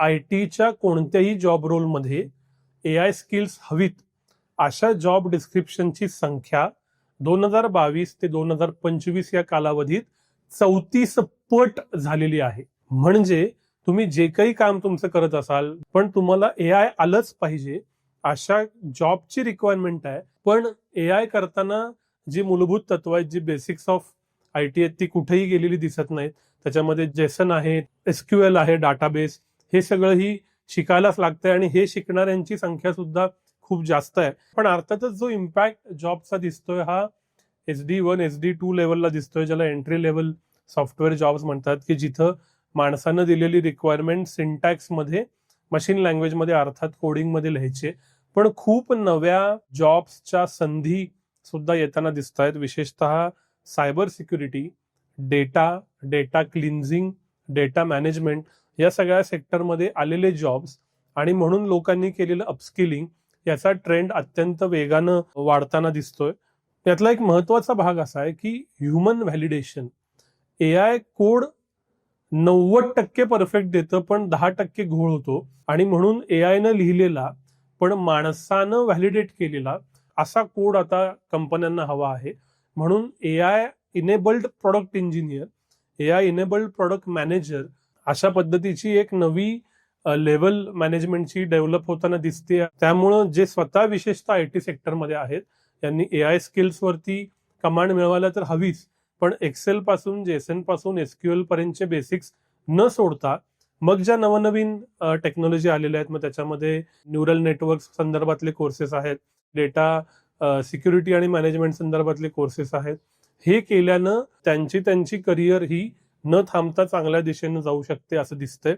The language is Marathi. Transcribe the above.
IT च्या कोणत्याही जॉब रोलमध्ये AI स्किल्स हवीत अशा जॉब डिस्क्रिप्शनची संख्या 2022 ते 2025 या कालावधीत 34 पट झालेली आहे. म्हणजे तुम्ही जे काही काम तुमचं करत असाल पण तुम्हाला AI आलंच पाहिजे अशा जॉबची रिक्वायरमेंट आहे. पण AI करताना जी मूलभूत तत्व आहेत, जी बेसिक्स ऑफ IT आहेत, ती कुठेही गेलेली दिसत नाहीत. त्याच्यामध्ये जेसन आहे, SQL आहे, डाटाबेस, हे सगळंही शिकायलाच लागतंय आणि हे शिकणाऱ्यांची संख्या सुद्धा खूप जास्त आहे. पण अर्थातच जो इम्पॅक्ट जॉबचा दिसतोय हा SD1 SD2 लेवलला दिसतोय, ज्याला एंट्री लेवल सॉफ्टवेअर जॉब्स म्हणतात, की जिथं माणसानं दिलेली रिक्वायरमेंट सिंटॅक्स मध्ये, मशीन लँग्वेज मध्ये, अर्थात कोडिंग मध्ये लिहायचे. पण खूप नव्या जॉब्सच्या संधी सुद्धा येताना दिसत आहेत. विशेषतः cyber security, data cleansing, data management या सगळ्या सेक्टरमध्ये आलेले जॉब्स आणि म्हणून लोकांनी केलेलं अपस्किलिंग याचा ट्रेंड अत्यंत वेगानं वाढताना दिसतोय. यातला एक महत्वाचा भाग असा आहे की human validation. AI code 90% perfect देतं पण 10% घोळ होतो आणि म्हणून AI न लिहिलेला पण माणसानं व्हॅलिडेट केलेला असा कोड आता कंपन्यांना हवा आहे. म्हणून AI enabled product engineer, AI enabled product manager अशा पद्धतीची एक नवी लेवल मॅनेजमेंटची डेव्हलप होताना दिसते. त्यामुळं जे स्वतः विशेषतः IT सेक्टरमध्ये आहेत त्यांनी AI स्किल्स वरती कमांड मिळवायला तर हवीच, पण एक्सेल पासून, जेसन पासून, SQL पर्यंतचे बेसिक्स न सोडता मग ज्या नवनवीन टेक्नॉलॉजी आलेल्या आहेत, मग त्याच्यामध्ये न्यूरल नेटवर्क संदर्भातले कोर्सेस आहेत, डेटा सिक्युरिटी आणि मॅनेजमेंट संदर्भातले कोर्सेस आहेत, हे केल्यानं त्यांची करिअर ही न थांबता चांगल्या दिशेनं जाऊ शकते असं दिसतंय.